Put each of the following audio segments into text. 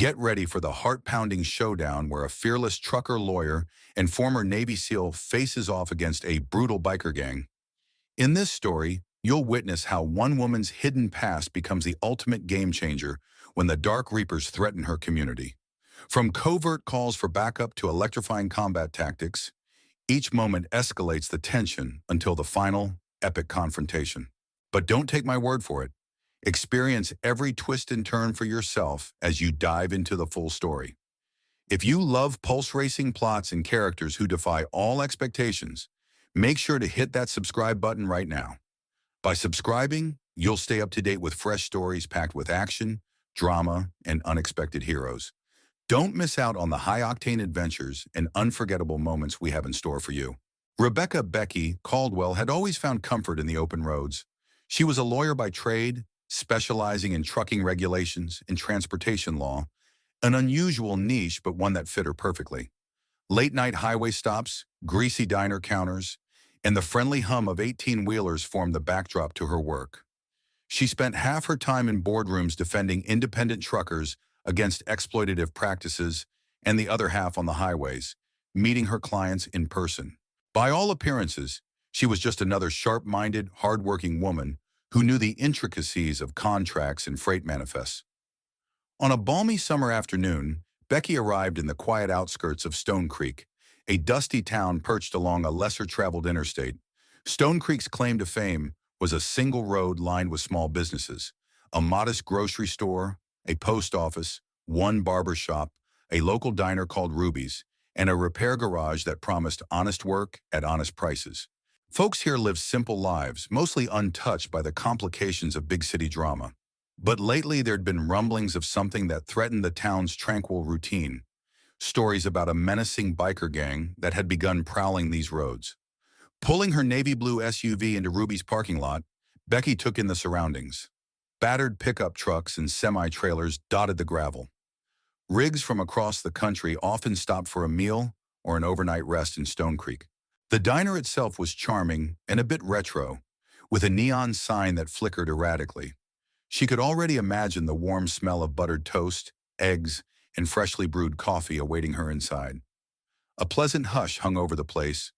Get ready for the heart-pounding showdown where a fearless trucker lawyer and former Navy SEAL faces off against a brutal biker gang. In this story, you'll witness how one woman's hidden past becomes the ultimate game changer when the Dark Reapers threaten her community. From covert calls for backup to electrifying combat tactics, each moment escalates the tension until the final, epic confrontation. But don't take my word for it. Experience every twist and turn for yourself as you dive into the full story. If you love pulse-racing plots and characters who defy all expectations, make sure to hit that subscribe button right now. By subscribing, you'll stay up to date with fresh stories packed with action, drama, and unexpected heroes. Don't miss out on the high-octane adventures and unforgettable moments we have in store for you. Rebecca Becky Caldwell had always found comfort in the open roads. She was a lawyer by trade, specializing in trucking regulations and transportation law, an unusual niche but one that fit her perfectly. Late-night highway stops, greasy diner counters, and the friendly hum of 18-wheelers formed the backdrop to her work. She spent half her time in boardrooms defending independent truckers against exploitative practices and the other half on the highways, meeting her clients in person. By all appearances, she was just another sharp-minded, hard-working woman who knew the intricacies of contracts and freight manifests. On a balmy summer afternoon, Becky arrived in the quiet outskirts of Stone Creek, a dusty town perched along a lesser-traveled interstate. Stone Creek's claim to fame was a single road lined with small businesses, a modest grocery store, a post office, one barber shop, a local diner called Ruby's, and a repair garage that promised honest work at honest prices. Folks here lived simple lives, mostly untouched by the complications of big city drama. But lately there'd been rumblings of something that threatened the town's tranquil routine. Stories about a menacing biker gang that had begun prowling these roads. Pulling her navy blue SUV into Ruby's parking lot, Becky took in the surroundings. Battered pickup trucks and semi-trailers dotted the gravel. Rigs from across the country often stopped for a meal or an overnight rest in Stone Creek. The diner itself was charming and a bit retro, with a neon sign that flickered erratically. She could already imagine the warm smell of buttered toast, eggs, and freshly brewed coffee awaiting her inside. A pleasant hush hung over the place,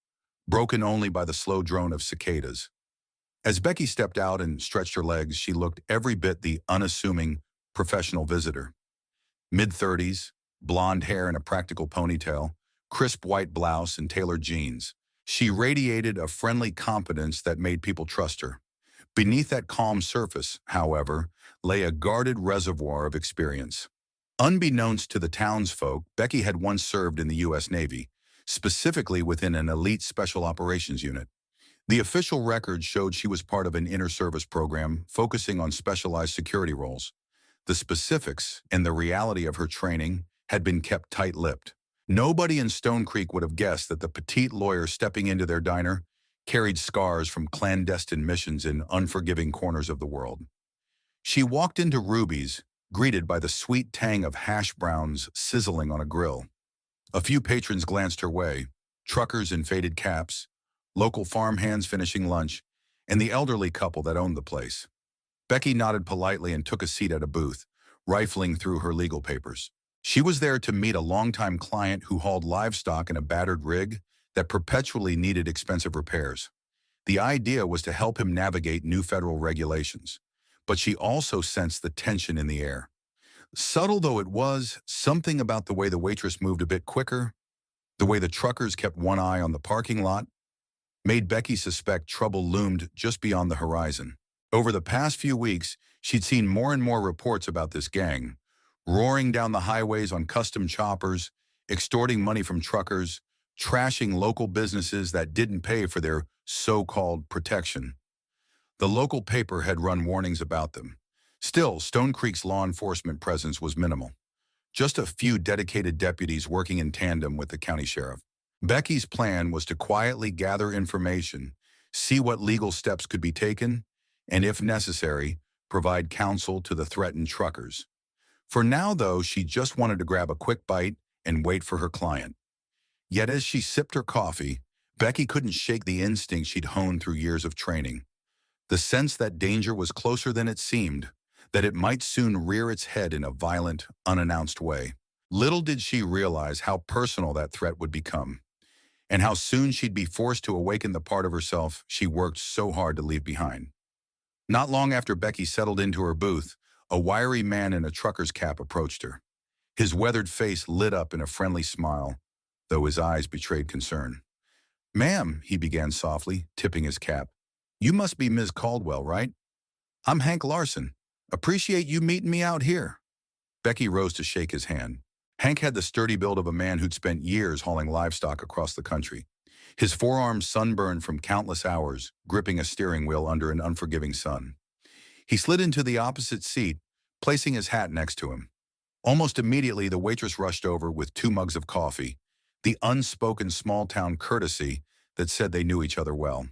broken only by the slow drone of cicadas. As Becky stepped out and stretched her legs, she looked every bit the unassuming professional visitor. Mid-30s, blonde hair in a practical ponytail, crisp white blouse and tailored jeans. She radiated a friendly confidence that made people trust her. Beneath that calm surface, however, lay a guarded reservoir of experience. Unbeknownst to the townsfolk, Becky had once served in the U.S. Navy, specifically within an elite special operations unit. The official record showed she was part of an inter-service program focusing on specialized security roles. The specifics and the reality of her training had been kept tight-lipped. Nobody in Stone Creek would have guessed that the petite lawyer stepping into their diner carried scars from clandestine missions in unforgiving corners of the world. She walked into Ruby's, greeted by the sweet tang of hash browns sizzling on a grill. A few patrons glanced her way, truckers in faded caps, local farmhands finishing lunch, and the elderly couple that owned the place. Becky nodded politely and took a seat at a booth, rifling through her legal papers. She was there to meet a longtime client who hauled livestock in a battered rig that perpetually needed expensive repairs. The idea was to help him navigate new federal regulations, but she also sensed the tension in the air. Subtle though it was, something about the way the waitress moved a bit quicker, the way the truckers kept one eye on the parking lot, made Becky suspect trouble loomed just beyond the horizon. Over the past few weeks, she'd seen more and more reports about this gang, roaring down the highways on custom choppers, extorting money from truckers, trashing local businesses that didn't pay for their so-called protection. The local paper had run warnings about them. Still, Stone Creek's law enforcement presence was minimal. Just a few dedicated deputies working in tandem with the county sheriff. Becky's plan was to quietly gather information, see what legal steps could be taken, and if necessary, provide counsel to the threatened truckers. For now, though, she just wanted to grab a quick bite and wait for her client. Yet as she sipped her coffee, Becky couldn't shake the instinct she'd honed through years of training. The sense that danger was closer than it seemed, that it might soon rear its head in a violent, unannounced way. Little did she realize how personal that threat would become, and how soon she'd be forced to awaken the part of herself she worked so hard to leave behind. Not long after Becky settled into her booth, a wiry man in a trucker's cap approached her. His weathered face lit up in a friendly smile, though his eyes betrayed concern. "Ma'am," he began softly, tipping his cap. "You must be Ms. Caldwell, right? I'm Hank Larson. Appreciate you meeting me out here." Becky rose to shake his hand. Hank had the sturdy build of a man who'd spent years hauling livestock across the country. His forearms sunburned from countless hours, gripping a steering wheel under an unforgiving sun. He slid into the opposite seat, placing his hat next to him. Almost immediately, the waitress rushed over with 2 mugs of coffee, the unspoken small-town courtesy that said they knew each other well.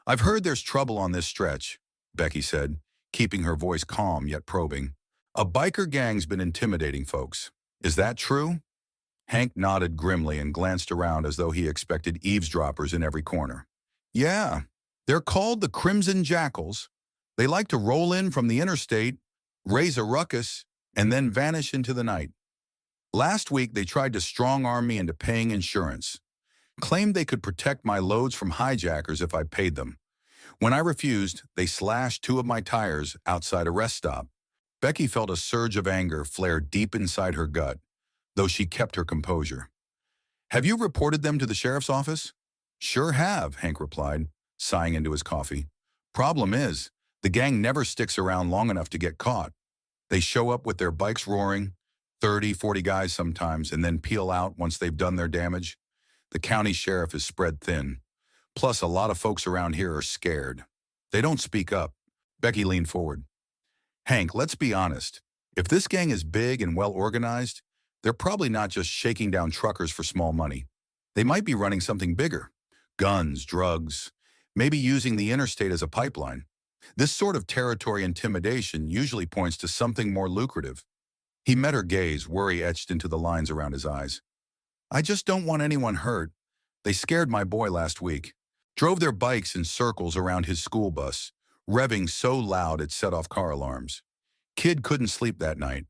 "I've heard there's trouble on this stretch," Becky said, keeping her voice calm yet probing. "A biker gang's been intimidating folks. Is that true?" Hank nodded grimly and glanced around as though he expected eavesdroppers in every corner. "Yeah, they're called the Crimson Jackals. They like to roll in from the interstate, raise a ruckus, and then vanish into the night. Last week, they tried to strong-arm me into paying insurance. Claimed they could protect my loads from hijackers if I paid them. When I refused, they slashed 2 of my tires outside a rest stop." Becky felt a surge of anger flare deep inside her gut, though she kept her composure. "Have you reported them to the sheriff's office?" "Sure have," Hank replied, sighing into his coffee. "Problem is, the gang never sticks around long enough to get caught. They show up with their bikes roaring, 30, 40 guys sometimes, and then peel out once they've done their damage. The county sheriff is spread thin. Plus, a lot of folks around here are scared. They don't speak up." Becky leaned forward. "Hank, let's be honest. If this gang is big and well organized, they're probably not just shaking down truckers for small money. They might be running something bigger. Guns, drugs, maybe using the interstate as a pipeline. This sort of territory intimidation usually points to something more lucrative." He met her gaze, worry etched into the lines around his eyes. "I just don't want anyone hurt. They scared my boy last week. Drove their bikes in circles around his school bus, revving so loud it set off car alarms. Kid couldn't sleep that night."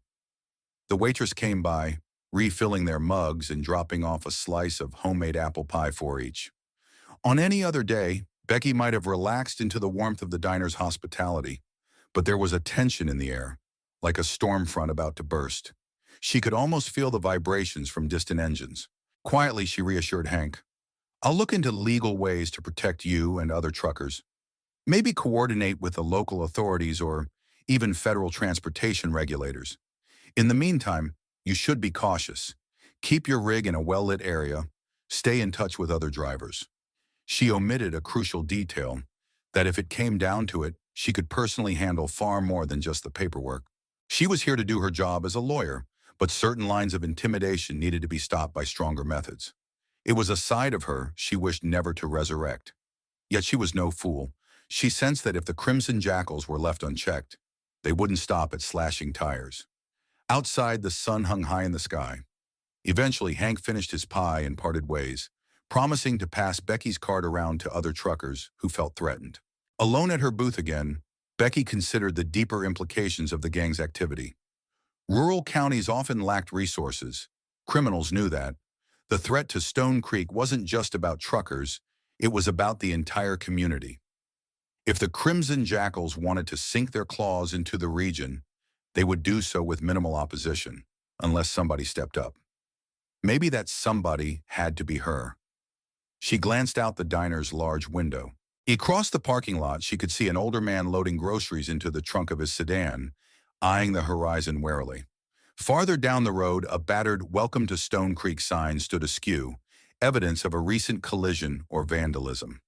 The waitress came by, refilling their mugs and dropping off a slice of homemade apple pie for each. On any other day, Becky might have relaxed into the warmth of the diner's hospitality, but there was a tension in the air, like a storm front about to burst. She could almost feel the vibrations from distant engines. Quietly, she reassured Hank, "I'll look into legal ways to protect you and other truckers. Maybe coordinate with the local authorities or even federal transportation regulators. In the meantime, you should be cautious. Keep your rig in a well-lit area. Stay in touch with other drivers." She omitted a crucial detail, that if it came down to it, she could personally handle far more than just the paperwork. She was here to do her job as a lawyer, but certain lines of intimidation needed to be stopped by stronger methods. It was a side of her she wished never to resurrect. Yet she was no fool. She sensed that if the Crimson Jackals were left unchecked, they wouldn't stop at slashing tires. Outside, the sun hung high in the sky. Eventually, Hank finished his pie and parted ways, promising to pass Becky's card around to other truckers who felt threatened. Alone at her booth again, Becky considered the deeper implications of the gang's activity. Rural counties often lacked resources. Criminals knew that. The threat to Stone Creek wasn't just about truckers, it was about the entire community. If the Crimson Jackals wanted to sink their claws into the region, they would do so with minimal opposition, unless somebody stepped up. Maybe that somebody had to be her. She glanced out the diner's large window. Across the parking lot, she could see an older man loading groceries into the trunk of his sedan, eyeing the horizon warily. Farther down the road, a battered "Welcome to Stone Creek" sign stood askew, evidence of a recent collision or vandalism.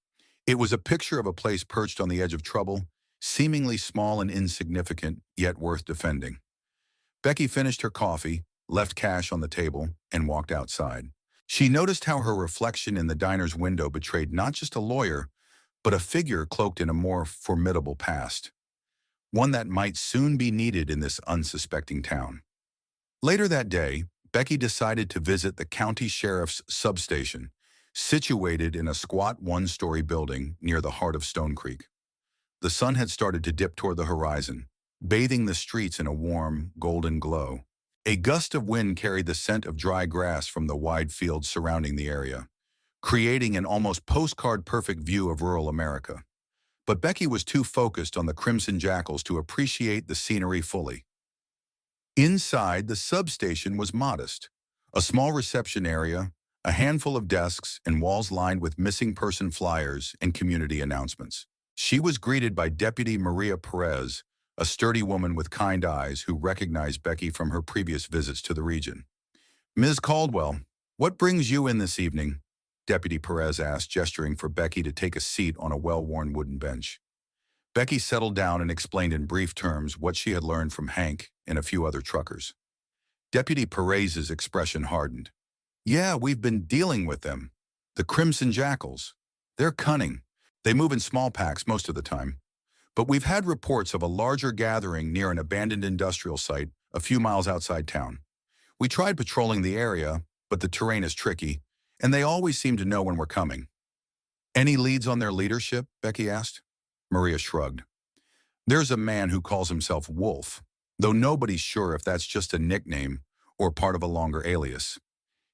It was a picture of a place perched on the edge of trouble, seemingly small and insignificant, yet worth defending. Becky finished her coffee, left cash on the table, and walked outside. She noticed how her reflection in the diner's window betrayed not just a lawyer, but a figure cloaked in a more formidable past, one that might soon be needed in this unsuspecting town. Later that day, Becky decided to visit the county sheriff's substation, situated in a squat 1-story building near the heart of Stone Creek. The sun had started to dip toward the horizon, bathing the streets in a warm, golden glow. A gust of wind carried the scent of dry grass from the wide fields surrounding the area, creating an almost postcard-perfect view of rural America. But Becky was too focused on the crimson jackals to appreciate the scenery fully. Inside, the substation was modest. A small reception area, a handful of desks, and walls lined with missing person flyers and community announcements. She was greeted by Deputy Maria Perez, a sturdy woman with kind eyes who recognized Becky from her previous visits to the region. "Ms. Caldwell, what brings you in this evening?" Deputy Perez asked, gesturing for Becky to take a seat on a well-worn wooden bench. Becky settled down and explained in brief terms what she had learned from Hank and a few other truckers. Deputy Perez's expression hardened. "Yeah, we've been dealing with them. The Crimson Jackals. They're cunning. They move in small packs most of the time. But we've had reports of a larger gathering near an abandoned industrial site a few miles outside town. We tried patrolling the area, but the terrain is tricky, and they always seem to know when we're coming." "Any leads on their leadership?" Becky asked. Maria shrugged. "There's a man who calls himself Wolf, though nobody's sure if that's just a nickname or part of a longer alias.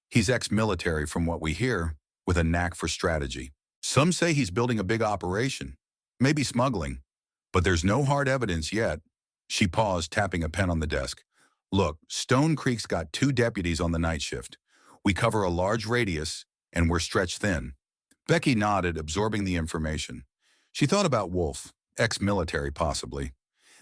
He's ex-military from what we hear, with a knack for strategy. Some say he's building a big operation, maybe smuggling, but there's no hard evidence yet." She paused, tapping a pen on the desk. "Look, Stone Creek's got 2 deputies on the night shift. We cover a large radius, and we're stretched thin." Becky nodded, absorbing the information. She thought about Wolf, ex-military possibly.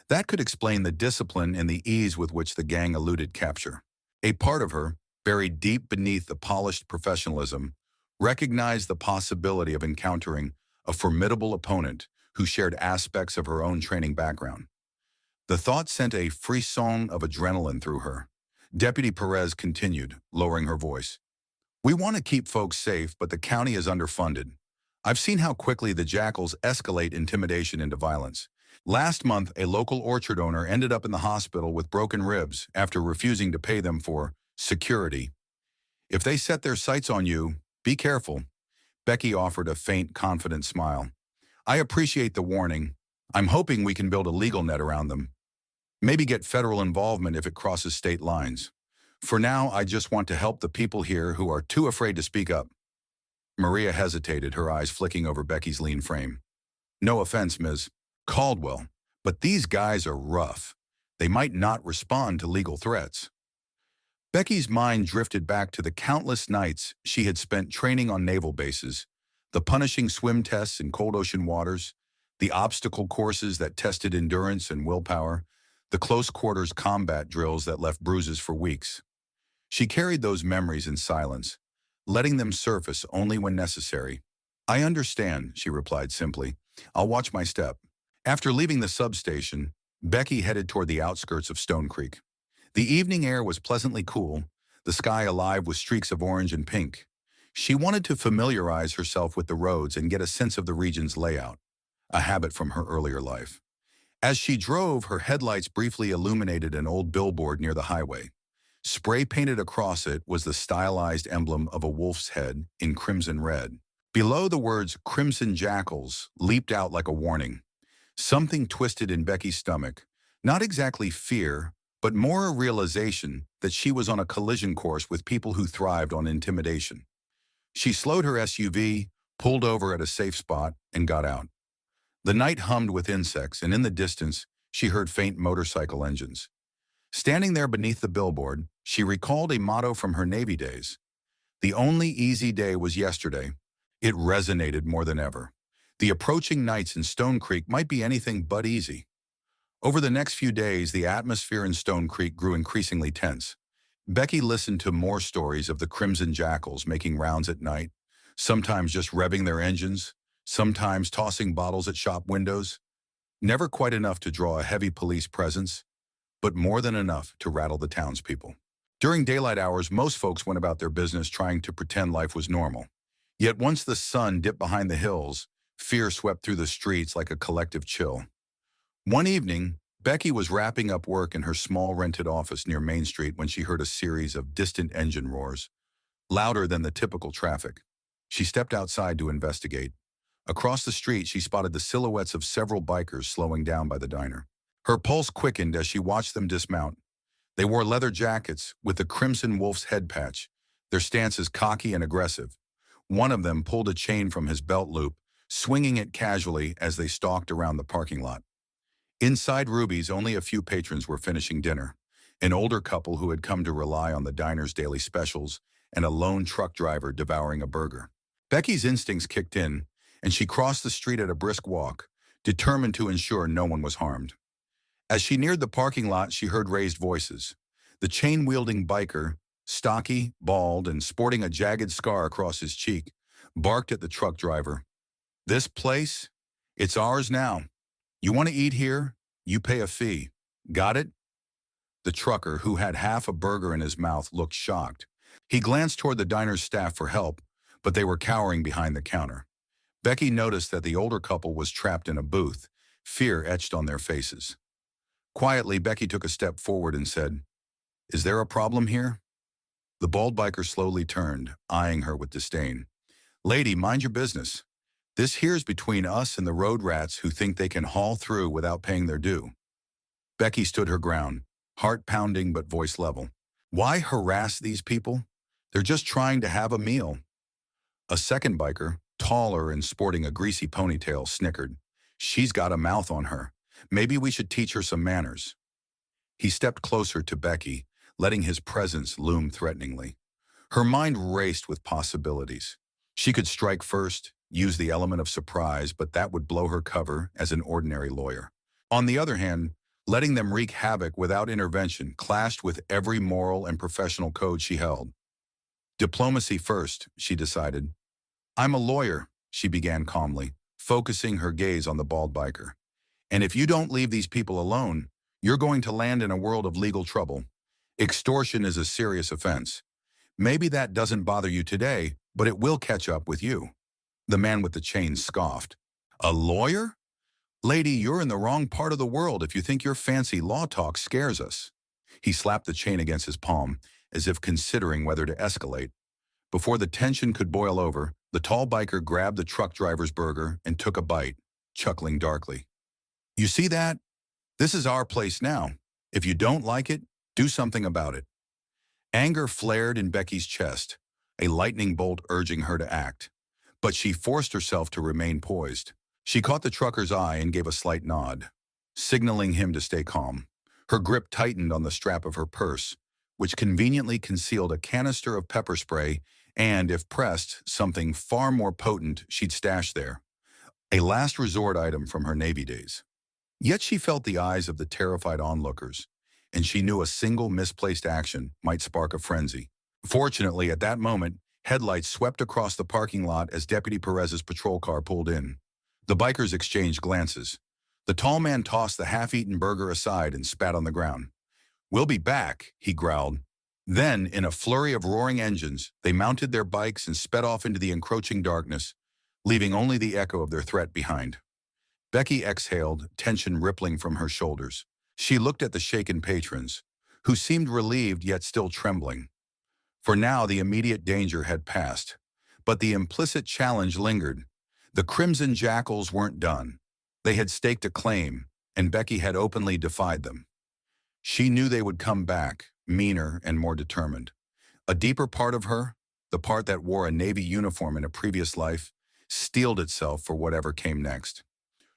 That could explain the discipline and the ease with which the gang eluded capture. A part of her, buried deep beneath the polished professionalism, recognized the possibility of encountering a formidable opponent who shared aspects of her own training background. The thought sent a frisson of adrenaline through her. Deputy Perez continued, lowering her voice. "We want to keep folks safe, but the county is underfunded. I've seen how quickly the jackals escalate intimidation into violence. Last month, a local orchard owner ended up in the hospital with broken ribs after refusing to pay them for security. If they set their sights on you, be careful." Becky offered a faint, confident smile. "I appreciate the warning. I'm hoping we can build a legal net around them. Maybe get federal involvement if it crosses state lines. For now, I just want to help the people here who are too afraid to speak up." Maria hesitated, her eyes flicking over Becky's lean frame. "No offense, Ms. Caldwell, but these guys are rough. They might not respond to legal threats." Becky's mind drifted back to the countless nights she had spent training on naval bases, the punishing swim tests in cold ocean waters, the obstacle courses that tested endurance and willpower, the close-quarters combat drills that left bruises for weeks. She carried those memories in silence, letting them surface only when necessary. "I understand," she replied simply. "I'll watch my step." After leaving the substation, Becky headed toward the outskirts of Stone Creek. The evening air was pleasantly cool, the sky alive with streaks of orange and pink. She wanted to familiarize herself with the roads and get a sense of the region's layout, a habit from her earlier life. As she drove, her headlights briefly illuminated an old billboard near the highway. Spray-painted across it was the stylized emblem of a wolf's head in crimson red. Below, the words "Crimson Jackals" leaped out like a warning. Something twisted in Becky's stomach, not exactly fear, but more a realization that she was on a collision course with people who thrived on intimidation. She slowed her SUV, pulled over at a safe spot, and got out. The night hummed with insects, and in the distance, she heard faint motorcycle engines. Standing there beneath the billboard, she recalled a motto from her Navy days. "The only easy day was yesterday." It resonated more than ever. The approaching nights in Stone Creek might be anything but easy. Over the next few days, the atmosphere in Stone Creek grew increasingly tense. Becky listened to more stories of the Crimson Jackals making rounds at night, sometimes just revving their engines, sometimes tossing bottles at shop windows. Never quite enough to draw a heavy police presence, but more than enough to rattle the townspeople. During daylight hours, most folks went about their business trying to pretend life was normal. Yet once the sun dipped behind the hills, fear swept through the streets like a collective chill. One evening, Becky was wrapping up work in her small rented office near Main Street when she heard a series of distant engine roars, louder than the typical traffic. She stepped outside to investigate. Across the street, she spotted the silhouettes of several bikers slowing down by the diner. Her pulse quickened as she watched them dismount. They wore leather jackets with the crimson wolf's head patch, their stances cocky and aggressive. One of them pulled a chain from his belt loop, swinging it casually as they stalked around the parking lot. Inside Ruby's, only a few patrons were finishing dinner. An older couple who had come to rely on the diner's daily specials, and a lone truck driver devouring a burger. Becky's instincts kicked in, and she crossed the street at a brisk walk, determined to ensure no one was harmed. As she neared the parking lot, she heard raised voices. The chain-wielding biker, stocky, bald, and sporting a jagged scar across his cheek, barked at the truck driver. "This place? It's ours now. You want to eat here? You pay a fee. Got it?" The trucker, who had half a burger in his mouth, looked shocked. He glanced toward the diner's staff for help, but they were cowering behind the counter. Becky noticed that the older couple was trapped in a booth, fear etched on their faces. Quietly, Becky took a step forward and said, "Is there a problem here?" The bald biker slowly turned, eyeing her with disdain. "Lady, mind your business. This here's between us and the road rats who think they can haul through without paying their due." Becky stood her ground, heart pounding but voice level. "Why harass these people? They're just trying to have a meal." A second biker, taller and sporting a greasy ponytail, snickered. "She's got a mouth on her. Maybe we should teach her some manners." He stepped closer to Becky, letting his presence loom threateningly. Her mind raced with possibilities. She could strike first, use the element of surprise, but that would blow her cover as an ordinary lawyer. On the other hand, letting them wreak havoc without intervention clashed with every moral and professional code she held. Diplomacy first, she decided. "I'm a lawyer," she began calmly, focusing her gaze on the bald biker. "And if you don't leave these people alone, you're going to land in a world of legal trouble. Extortion is a serious offense. Maybe that doesn't bother you today, but it will catch up with you." The man with the chain scoffed. "A lawyer? Lady, you're in the wrong part of the world if you think your fancy law talk scares us." He slapped the chain against his palm, as if considering whether to escalate. Before the tension could boil over, the tall biker grabbed the truck driver's burger and took a bite, chuckling darkly. "You see that? This is our place now. If you don't like it, do something about it." Anger flared in Becky's chest, a lightning bolt urging her to act. But she forced herself to remain poised. She caught the trucker's eye and gave a slight nod, signaling him to stay calm. Her grip tightened on the strap of her purse, which conveniently concealed a canister of pepper spray and, if pressed, something far more potent she'd stashed there. A last resort item from her Navy days. Yet she felt the eyes of the terrified onlookers, and she knew a single misplaced action might spark a frenzy. Fortunately, at that moment, headlights swept across the parking lot as Deputy Perez's patrol car pulled in. The bikers exchanged glances. The tall man tossed the half-eaten burger aside and spat on the ground. "We'll be back," he growled. Then, in a flurry of roaring engines, they mounted their bikes and sped off into the encroaching darkness, leaving only the echo of their threat behind. Becky exhaled, tension rippling from her shoulders. She looked at the shaken patrons, who seemed relieved yet still trembling. For now, the immediate danger had passed, but the implicit challenge lingered. The Crimson Jackals weren't done. They had staked a claim, and Becky had openly defied them. She knew they would come back, meaner and more determined. A deeper part of her, the part that wore a Navy uniform in a previous life, steeled itself for whatever came next.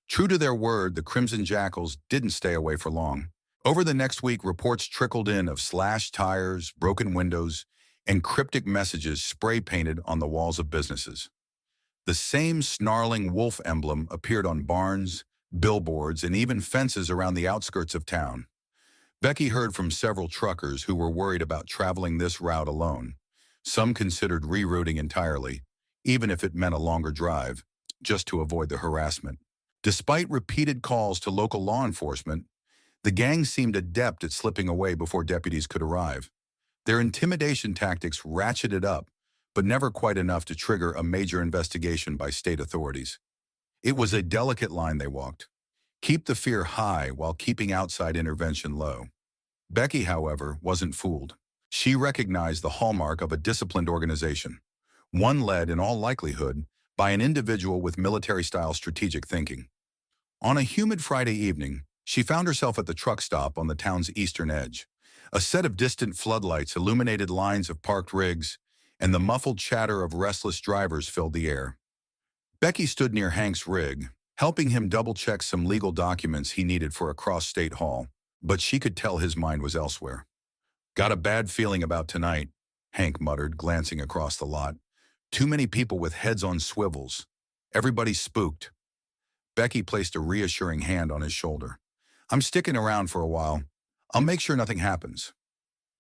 True to their word, the Crimson Jackals didn't stay away for long. Over the next week, reports trickled in of slashed tires, broken windows, and cryptic messages spray-painted on the walls of businesses. The same snarling wolf emblem appeared on barns, billboards, and even fences around the outskirts of town. Becky heard from several truckers who were worried about traveling this route alone. Some considered rerouting entirely, even if it meant a longer drive, just to avoid the harassment. Despite repeated calls to local law enforcement, the gang seemed adept at slipping away before deputies could arrive. Their intimidation tactics ratcheted up, but never quite enough to trigger a major investigation by state authorities. It was a delicate line they walked. Keep the fear high while keeping outside intervention low. Becky, however, wasn't fooled. She recognized the hallmark of a disciplined organization, one led, in all likelihood, by an individual with military-style strategic thinking. On a humid Friday evening, She found herself at the truck stop on the town's eastern edge. A set of distant floodlights illuminated lines of parked rigs, and the muffled chatter of restless drivers filled the air. Becky stood near Hank's rig, helping him double-check some legal documents he needed for a cross-state haul, but she could tell his mind was elsewhere. "Got a bad feeling about tonight," Hank muttered, glancing across the lot. "Too many people with heads on swivels. Everybody's spooked." Becky placed a reassuring hand on his shoulder. "I'm sticking around for a while. I'll make sure nothing happens."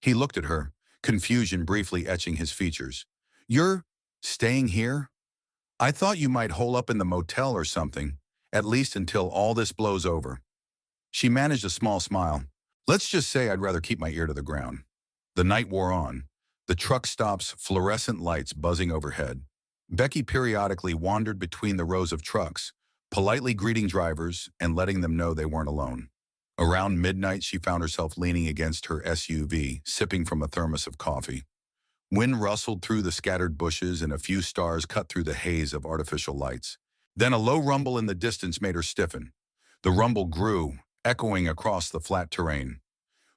He looked at her, confusion briefly etching his features. "You're staying here? I thought you might hole up in the motel or something, at least until all this blows over." She managed a small smile. "Let's just say I'd rather keep my ear to the ground." The night wore on, the truck stop's fluorescent lights buzzing overhead. Becky periodically wandered between the rows of trucks, politely greeting drivers and letting them know they weren't alone. Around midnight, she found herself leaning against her SUV, sipping from a thermos of coffee. Wind rustled through the scattered bushes and a few stars cut through the haze of artificial lights. Then a low rumble in the distance made her stiffen. The rumble grew, echoing across the flat terrain.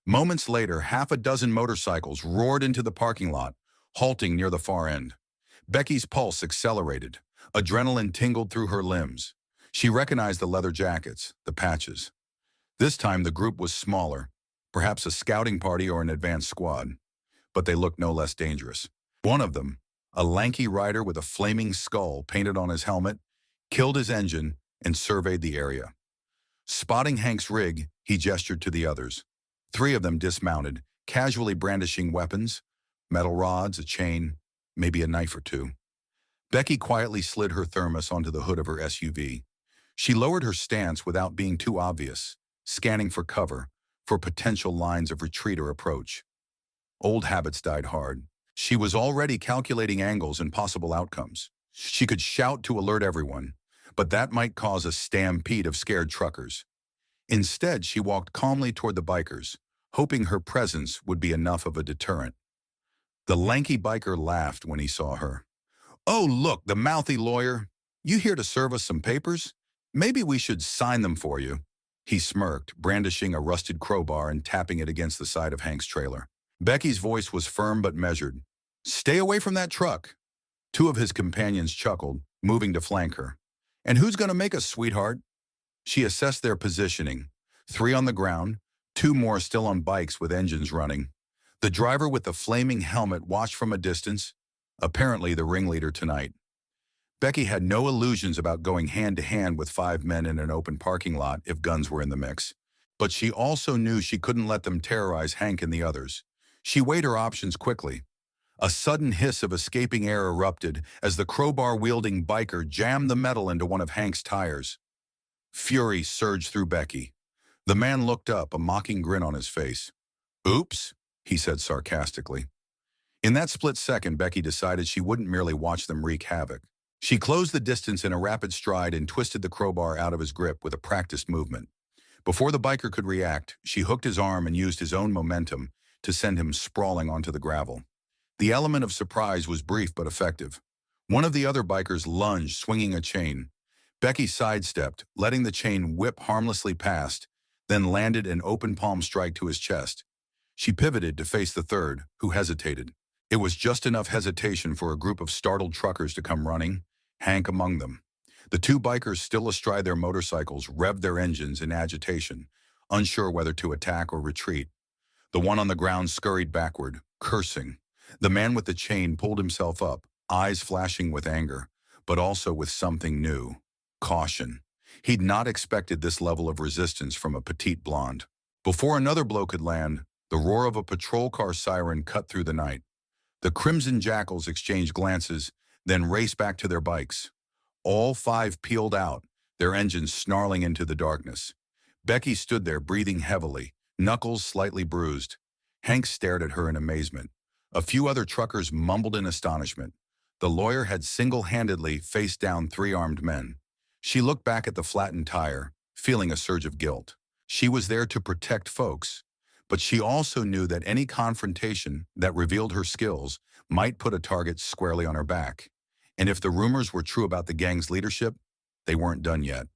Moments later, half a dozen motorcycles roared into the parking lot, halting near the far end. Becky's pulse accelerated. Adrenaline tingled through her limbs. She recognized the leather jackets, the patches. This time the group was smaller, perhaps a scouting party or an advance squad, but they looked no less dangerous. One of them, a lanky rider with a flaming skull painted on his helmet, killed his engine and surveyed the area. Spotting Hank's rig, he gestured to the others. 3 of them dismounted, casually brandishing weapons, metal rods, a chain, maybe a knife or two. Becky quietly slid her thermos onto the hood of her SUV. She lowered her stance without being too obvious, scanning for cover, for potential lines of retreat or approach. Old habits died hard. She was already calculating angles and possible outcomes. She could shout to alert everyone, but that might cause a stampede of scared truckers. Instead, she walked calmly toward the bikers, hoping her presence would be enough of a deterrent. The lanky biker laughed when he saw her. "Oh, look, the mouthy lawyer. You here to serve us some papers? Maybe we should sign them for you." He smirked, brandishing a rusted crowbar and tapping it against the side of Hank's trailer. Becky's voice was firm but measured. "Stay away from that truck." 2 of his companions chuckled, moving to flank her. "And who's going to make us, sweetheart?" She assessed their positioning. 3 on the ground, 2 more still on bikes with engines running. The driver with the flaming helmet watched from a distance, apparently the ringleader tonight. Becky had no illusions about going hand-to-hand with 5 men in an open parking lot if guns were in the mix. But she also knew she couldn't let them terrorize Hank and the others. She weighed her options quickly. A sudden hiss of escaping air erupted as the crowbar-wielding biker jammed the metal into one of Hank's tires. Fury surged through Becky. The man looked up, a mocking grin on his face. "Oops," he said sarcastically. In that split second, Becky decided she wouldn't merely watch them wreak havoc. She closed the distance in a rapid stride and twisted the crowbar out of his grip with a practiced movement. Before the biker could react, she hooked his arm and used his own momentum to send him sprawling onto the gravel. The element of surprise was brief but effective. One of the other bikers lunged, swinging a chain. Becky sidestepped, letting the chain whip harmlessly past, then landed an open palm strike to his chest. She pivoted to face the third, who hesitated. It was just enough hesitation for a group of startled truckers to come running, Hank among them. The 2 bikers, still astride their motorcycles, revved their engines in agitation, unsure whether to attack or retreat. The one on the ground scurried backward, cursing. The man with the chain pulled himself up, eyes flashing with anger, but also with something new: caution. He'd not expected this level of resistance from a petite blonde. Before another blow could land, the roar of a patrol car siren cut through the night. The Crimson Jackals exchanged glances, then raced back to their bikes. All 5 peeled out, their engines snarling into the darkness. Becky stood there, breathing heavily, knuckles slightly bruised. Hank stared at her in amazement. A few other truckers mumbled in astonishment. The lawyer had single-handedly faced down 3 armed men. She looked back at the flattened tire, feeling a surge of guilt. She was there to protect folks, but she also knew that any confrontation that revealed her skills might put a target squarely on her back. And if the rumors were true about the gang's leadership, they weren't done yet.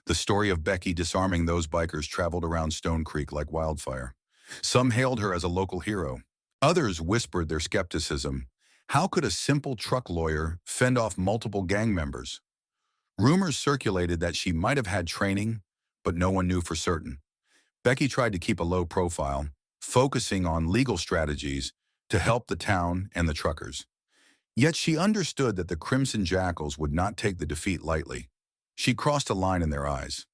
The story of Becky disarming those bikers traveled around Stone Creek like wildfire. Some hailed her as a local hero. Others whispered their skepticism. How could a simple truck lawyer fend off multiple gang members? Rumors circulated that she might have had training, but no one knew for certain. Becky tried to keep a low profile, focusing on legal strategies to help the town and the truckers. Yet she understood that the Crimson Jackals would not take the defeat lightly. She crossed a line in their eyes.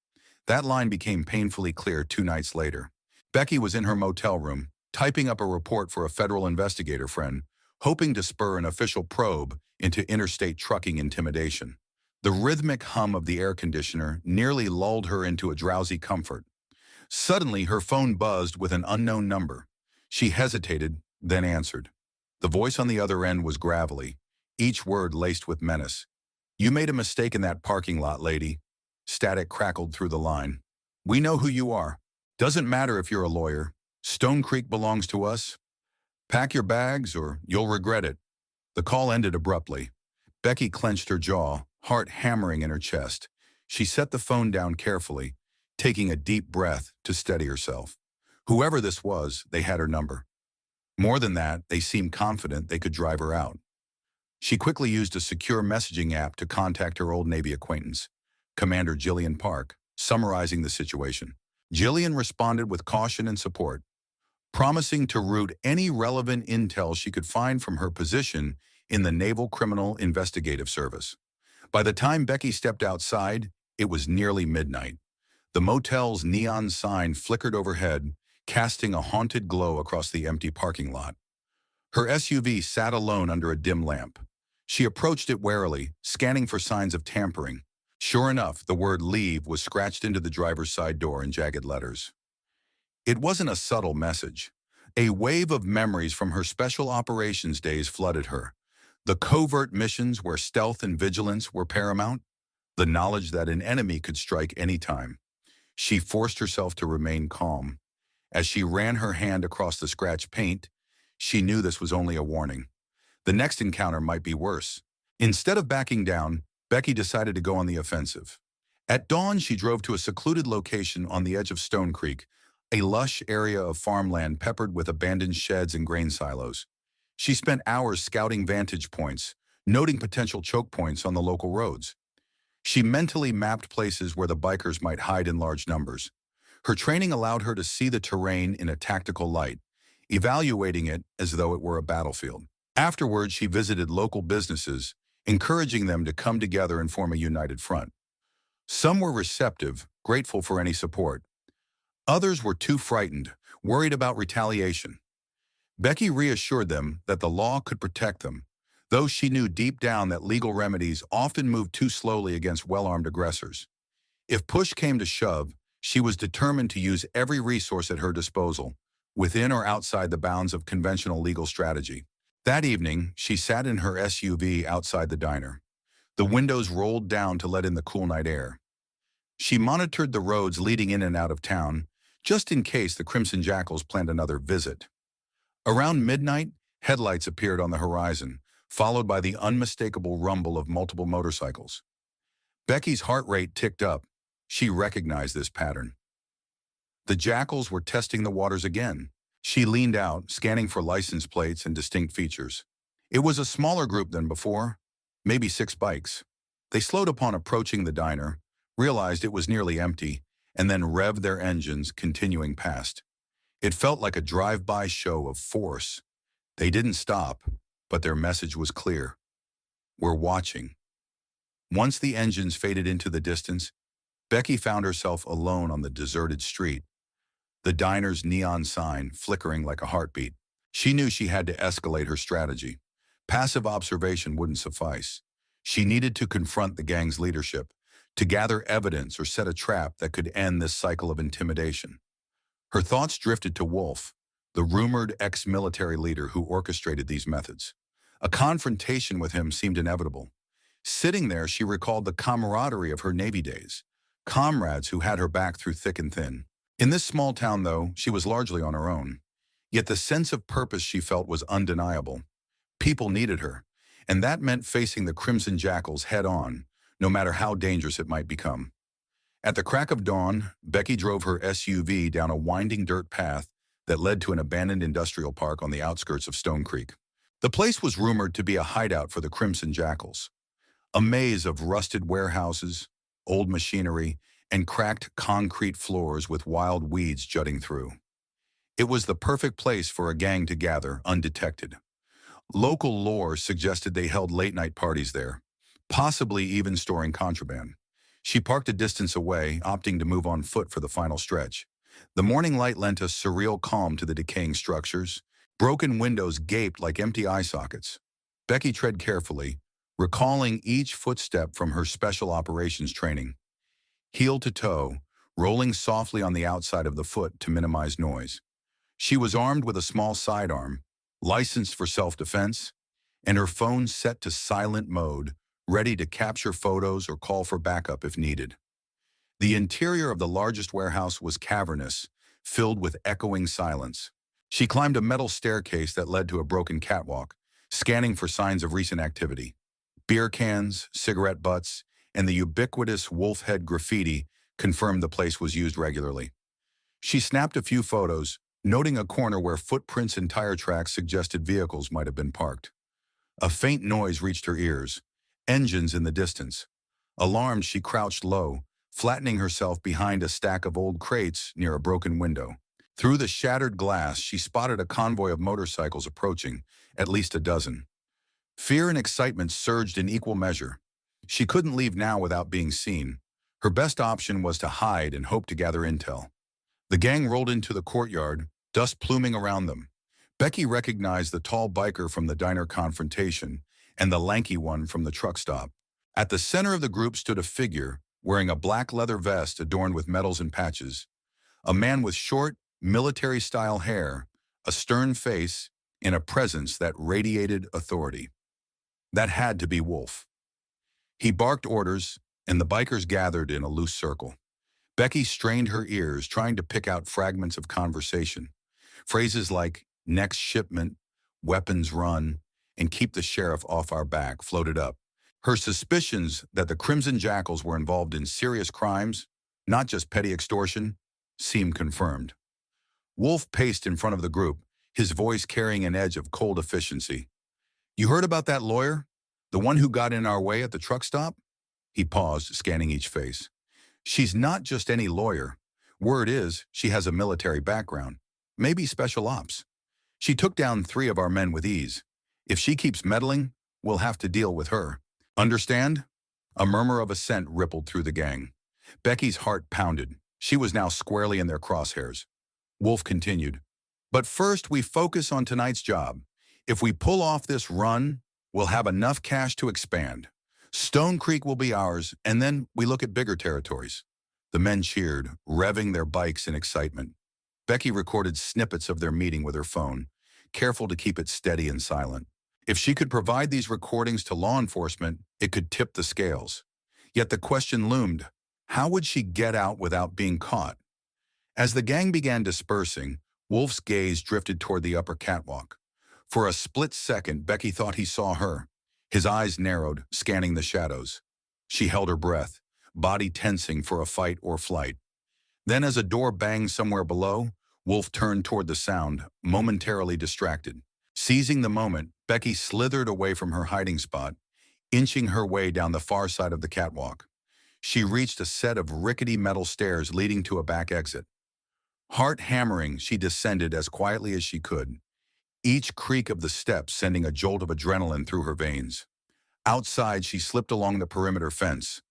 That line became painfully clear 2 nights later. Becky was in her motel room, typing up a report for a federal investigator friend, hoping to spur an official probe into interstate trucking intimidation. The rhythmic hum of the air conditioner nearly lulled her into a drowsy comfort. Suddenly, her phone buzzed with an unknown number. She hesitated, then answered. The voice on the other end was gravelly, each word laced with menace. "You made a mistake in that parking lot, lady." Static crackled through the line. "We know who you are. Doesn't matter if you're a lawyer. Stone Creek belongs to us. Pack your bags or you'll regret it." The call ended abruptly. Becky clenched her jaw, heart hammering in her chest. She set the phone down carefully, taking a deep breath to steady herself. Whoever this was, they had her number. More than that, they seemed confident they could drive her out. She quickly used a secure messaging app to contact her old Navy acquaintance, Commander Jillian Park, summarizing the situation. Jillian responded with caution and support, promising to route any relevant intel she could find from her position in the Naval Criminal Investigative Service. By the time Becky stepped outside, it was nearly midnight. The motel's neon sign flickered overhead, casting a haunted glow across the empty parking lot. Her SUV sat alone under a dim lamp. She approached it warily, scanning for signs of tampering. Sure enough, the word "leave" was scratched into the driver's side door in jagged letters. It wasn't a subtle message. A wave of memories from her special operations days flooded her. The covert missions where stealth and vigilance were paramount, the knowledge that an enemy could strike any time. She forced herself to remain calm. As she ran her hand across the scratched paint, she knew this was only a warning. The next encounter might be worse. Instead of backing down, Becky decided to go on the offensive. At dawn, she drove to a secluded location on the edge of Stone Creek, a lush area of farmland peppered with abandoned sheds and grain silos. She spent hours scouting vantage points, noting potential choke points on the local roads. She mentally mapped places where the bikers might hide in large numbers. Her training allowed her to see the terrain in a tactical light, evaluating it as though it were a battlefield. Afterwards, she visited local businesses, encouraging them to come together and form a united front. Some were receptive, grateful for any support. Others were too frightened, worried about retaliation. Becky reassured them that the law could protect them, though she knew deep down that legal remedies often moved too slowly against well-armed aggressors. If push came to shove, she was determined to use every resource at her disposal, within or outside the bounds of conventional legal strategy. That evening, she sat in her SUV outside the diner. The windows rolled down to let in the cool night air. She monitored the roads leading in and out of town, just in case the Crimson Jackals planned another visit. Around midnight, headlights appeared on the horizon, followed by the unmistakable rumble of multiple motorcycles. Becky's heart rate ticked up. She recognized this pattern. The Jackals were testing the waters again. She leaned out, scanning for license plates and distinct features. It was a smaller group than before, maybe 6 bikes. They slowed upon approaching the diner, realized it was nearly empty, and then revved their engines, continuing past. It felt like a drive-by show of force. They didn't stop, but their message was clear. We're watching. Once the engines faded into the distance, Becky found herself alone on the deserted street, the diner's neon sign flickering like a heartbeat. She knew she had to escalate her strategy. Passive observation wouldn't suffice. She needed to confront the gang's leadership, to gather evidence or set a trap that could end this cycle of intimidation. Her thoughts drifted to Wolf, the rumored ex-military leader who orchestrated these methods. A confrontation with him seemed inevitable. Sitting there, she recalled the camaraderie of her Navy days, comrades who had her back through thick and thin. In this small town, though, she was largely on her own. Yet the sense of purpose she felt was undeniable. People needed her, and that meant facing the Crimson Jackals head-on, no matter how dangerous it might become. At the crack of dawn, Becky drove her SUV down a winding dirt path that led to an abandoned industrial park on the outskirts of Stone Creek. The place was rumored to be a hideout for the Crimson Jackals, a maze of rusted warehouses, old machinery, and cracked concrete floors with wild weeds jutting through. It was the perfect place for a gang to gather undetected. Local lore suggested they held late-night parties there, possibly even storing contraband. She parked a distance away, opting to move on foot for the final stretch. The morning light lent a surreal calm to the decaying structures. Broken windows gaped like empty eye sockets. Becky tread carefully, recalling each footstep from her special operations training. Heel to toe, rolling softly on the outside of the foot to minimize noise. She was armed with a small sidearm, licensed for self-defense, and her phone set to silent mode, ready to capture photos or call for backup if needed. The interior of the largest warehouse was cavernous, filled with echoing silence. She climbed a metal staircase that led to a broken catwalk, scanning for signs of recent activity. Beer cans, cigarette butts, and the ubiquitous wolf head graffiti confirmed the place was used regularly. She snapped a few photos, noting a corner where footprints and tire tracks suggested vehicles might have been parked. A faint noise reached her ears, engines in the distance. Alarmed, she crouched low, flattening herself behind a stack of old crates near a broken window. Through the shattered glass, she spotted a convoy of motorcycles approaching, at least a dozen. Fear and excitement surged in equal measure. She couldn't leave now without being seen. Her best option was to hide and hope to gather intel. The gang rolled into the courtyard, dust pluming around them. Becky recognized the tall biker from the diner confrontation and the lanky one from the truck stop. At the center of the group stood a figure wearing a black leather vest adorned with medals and patches. A man with short, military-style hair, a stern face, and a presence that radiated authority. That had to be Wolf. He barked orders, and the bikers gathered in a loose circle. Becky strained her ears, trying to pick out fragments of conversation. Phrases like, next shipment, weapons run, and keep the sheriff off our back floated up. Her suspicions that the Crimson Jackals were involved in serious crimes, not just petty extortion, seemed confirmed. Wolf paced in front of the group, his voice carrying an edge of cold efficiency. You heard about that lawyer? The one who got in our way at the truck stop? He paused, scanning each face. She's not just any lawyer. Word is, she has a military background. Maybe special ops. She took down 3 of our men with ease. If she keeps meddling, we'll have to deal with her. Understand? A murmur of assent rippled through the gang. Becky's heart pounded. She was now squarely in their crosshairs. Wolf continued. But first, we focus on tonight's job. If we pull off this run, we'll have enough cash to expand. Stone Creek will be ours, and then we look at bigger territories. The men cheered, revving their bikes in excitement. Becky recorded snippets of their meeting with her phone, careful to keep it steady and silent. If she could provide these recordings to law enforcement, it could tip the scales. Yet the question loomed, how would she get out without being caught? As the gang began dispersing, Wolf's gaze drifted toward the upper catwalk. For a split second, Becky thought he saw her. His eyes narrowed, scanning the shadows. She held her breath, body tensing for a fight or flight. Then as a door banged somewhere below, Wolf turned toward the sound, momentarily distracted. Seizing the moment, Becky slithered away from her hiding spot, inching her way down the far side of the catwalk. She reached a set of rickety metal stairs leading to a back exit. Heart hammering, she descended as quietly as she could, each creak of the steps sending a jolt of adrenaline through her veins. Outside, she slipped along the perimeter fence,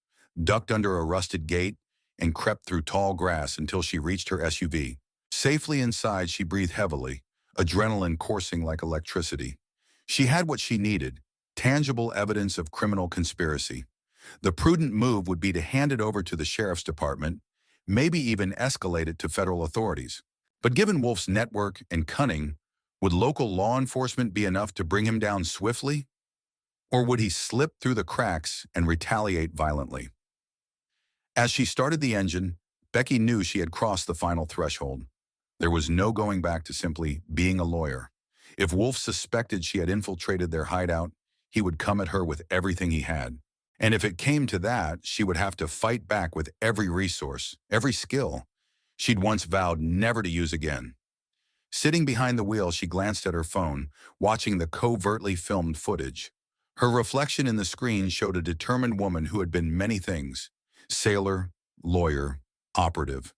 ducked under a rusted gate, and crept through tall grass until she reached her SUV. Safely inside, she breathed heavily, adrenaline coursing like electricity. She had what she needed, tangible evidence of criminal conspiracy. The prudent move would be to hand it over to the sheriff's department, maybe even escalate it to federal authorities. But given Wolf's network and cunning, would local law enforcement be enough to bring him down swiftly? Or would he slip through the cracks and retaliate violently? As she started the engine, Becky knew she had crossed the final threshold. There was no going back to simply being a lawyer. If Wolf suspected she had infiltrated their hideout, he would come at her with everything he had. And if it came to that, she would have to fight back with every resource, every skill she'd once vowed never to use again. Sitting behind the wheel, she glanced at her phone, watching the covertly filmed footage. Her reflection in the screen showed a determined woman who had been many things: sailor, lawyer, operative.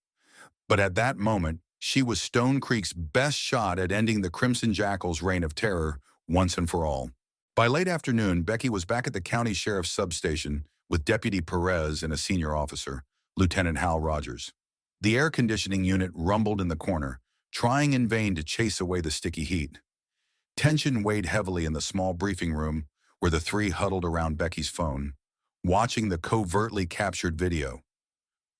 But at that moment, she was Stone Creek's best shot at ending the Crimson Jackal's reign of terror once and for all. By late afternoon, Becky was back at the county sheriff's substation with Deputy Perez and a senior officer, Lieutenant Hal Rogers. The air conditioning unit rumbled in the corner, trying in vain to chase away the sticky heat. Tension weighed heavily in the small briefing room where the three huddled around Becky's phone, watching the covertly captured video.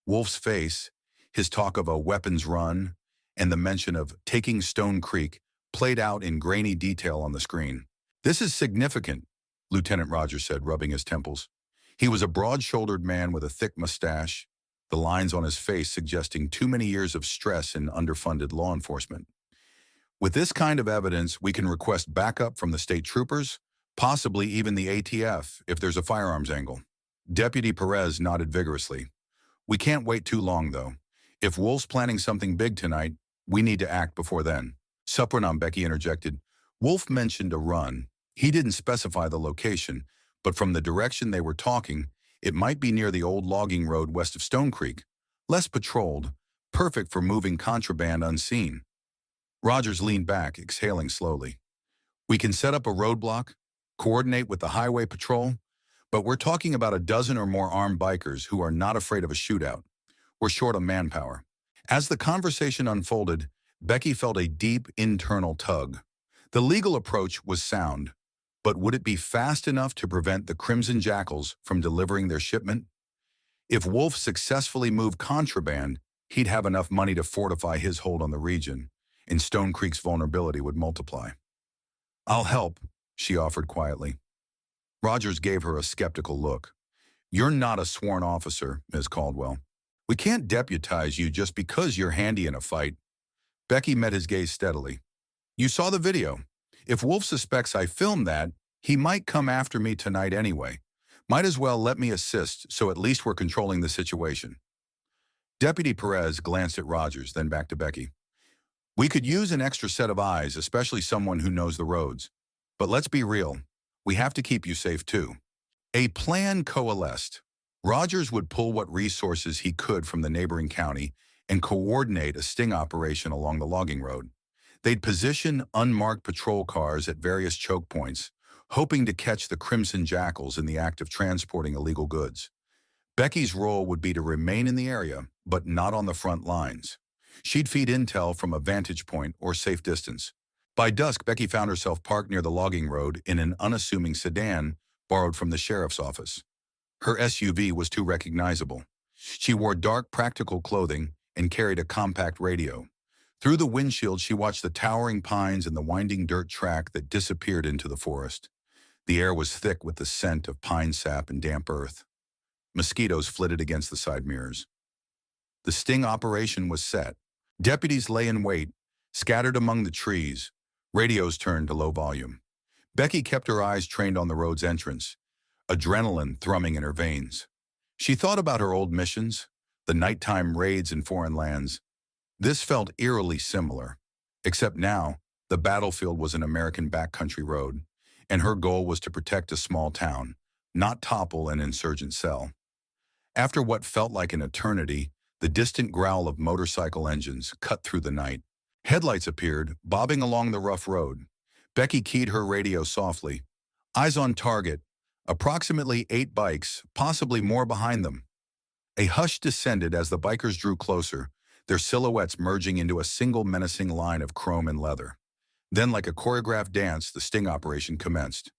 Wolf's face, his talk of a weapons run, and the mention of taking Stone Creek played out in grainy detail on the screen. "This is significant," Lieutenant Rogers said, rubbing his temples. He was a broad-shouldered man with a thick mustache, the lines on his face suggesting too many years of stress in underfunded law enforcement. "With this kind of evidence, we can request backup from the state troopers, possibly even the ATF, if there's a firearms angle." Deputy Perez nodded vigorously. "We can't wait too long, though. If Wolf's planning something big tonight, we need to act before then." "Supranam," Becky interjected. "Wolf mentioned a run. He didn't specify the location, but from the direction they were talking, it might be near the old logging road west of Stone Creek. Less patrolled, perfect for moving contraband unseen." Rogers leaned back, exhaling slowly. "We can set up a roadblock, coordinate with the highway patrol, but we're talking about a dozen or more armed bikers who are not afraid of a shootout. We're short on manpower." As the conversation unfolded, Becky felt a deep internal tug. The legal approach was sound, but would it be fast enough to prevent the Crimson Jackals from delivering their shipment? If Wolf successfully moved contraband, he'd have enough money to fortify his hold on the region, and Stone Creek's vulnerability would multiply. "I'll help," she offered quietly. Rogers gave her a skeptical look. "You're not a sworn officer, Ms. Caldwell. We can't deputize you just because you're handy in a fight." Becky met his gaze steadily. "You saw the video. If Wolf suspects I filmed that, he might come after me tonight anyway. Might as well let me assist, so at least we're controlling the situation." Deputy Perez glanced at Rogers, then back to Becky. "We could use an extra set of eyes, especially someone who knows the roads. But let's be real. We have to keep you safe too." A plan coalesced. Rogers would pull what resources he could from the neighboring county and coordinate a sting operation along the logging road. They'd position unmarked patrol cars at various choke points, hoping to catch the Crimson Jackals in the act of transporting illegal goods. Becky's role would be to remain in the area, but not on the front lines. She'd feed intel from a vantage point or safe distance. By dusk, Becky found herself parked near the logging road in an unassuming sedan borrowed from the sheriff's office. Her SUV was too recognizable. She wore dark, practical clothing and carried a compact radio. Through the windshield, she watched the towering pines and the winding dirt track that disappeared into the forest. The air was thick with the scent of pine sap and damp earth. Mosquitoes flitted against the side mirrors. The sting operation was set. Deputies lay in wait, scattered among the trees. Radios turned to low volume. Becky kept her eyes trained on the road's entrance, adrenaline thrumming in her veins. She thought about her old missions, the nighttime raids in foreign lands. This felt eerily similar, except now the battlefield was an American backcountry road, and her goal was to protect a small town, not topple an insurgent cell. After what felt like an eternity, the distant growl of motorcycle engines cut through the night. Headlights appeared, bobbing along the rough road. Becky keyed her radio softly. Eyes on target, approximately 8 bikes, possibly more behind them. A hush descended as the bikers drew closer, their silhouettes merging into a single menacing line of chrome and leather. Then, like a choreographed dance, the sting operation commenced.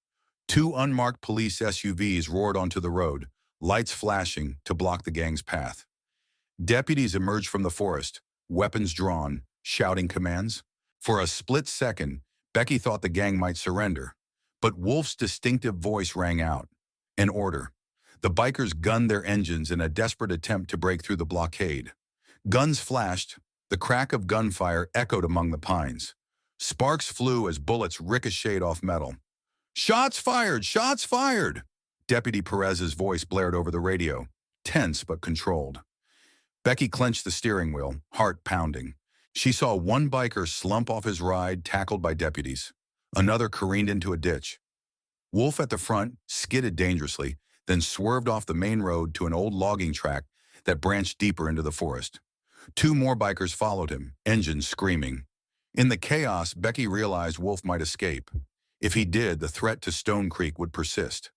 2 unmarked police SUVs roared onto the road, lights flashing to block the gang's path. Deputies emerged from the forest, weapons drawn, shouting commands. For a split second, Becky thought the gang might surrender, but Wolf's distinctive voice rang out. An order. The bikers gunned their engines in a desperate attempt to break through the blockade. Guns flashed, the crack of gunfire echoed among the pines. Sparks flew as bullets ricocheted off metal. "Shots fired! Shots fired!" Deputy Perez's voice blared over the radio, tense but controlled. Becky clenched the steering wheel, heart pounding. She saw one biker slump off his ride, tackled by deputies. Another careened into a ditch. Wolf at the front skidded dangerously, then swerved off the main road to an old logging track that branched deeper into the forest. Two more bikers followed him, engines screaming. In the chaos, Becky realized Wolf might escape. If he did, the threat to Stone Creek would persist.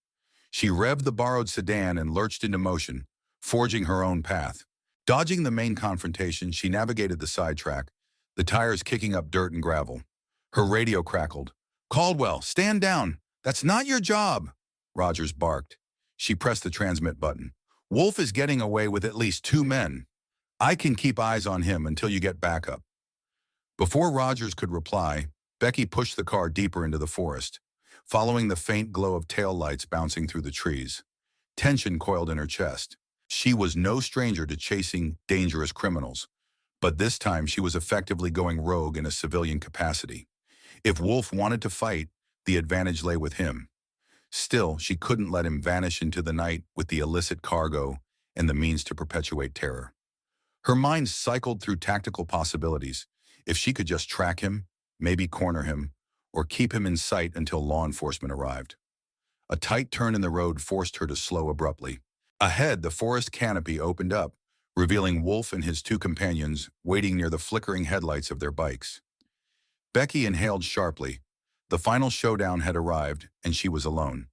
She revved the borrowed sedan and lurched into motion, forging her own path. Dodging the main confrontation, she navigated the sidetrack, the tires kicking up dirt and gravel. Her radio crackled. "Caldwell, stand down! That's not your job!" Rogers barked. She pressed the transmit button. "Wolf is getting away with at least 2 men. I can keep eyes on him until you get backup." Before Rogers could reply, Becky pushed the car deeper into the forest, following the faint glow of taillights bouncing through the trees. Tension coiled in her chest. She was no stranger to chasing dangerous criminals, but this time she was effectively going rogue in a civilian capacity. If Wolf wanted to fight, the advantage lay with him. Still, she couldn't let him vanish into the night with the illicit cargo and the means to perpetuate terror. Her mind cycled through tactical possibilities. If she could just track him, maybe corner him, or keep him in sight until law enforcement arrived. A tight turn in the road forced her to slow abruptly. Ahead, the forest canopy opened up, revealing Wolf and his 2 companions waiting near the flickering headlights of their bikes. Becky inhaled sharply. The final showdown had arrived, and she was alone.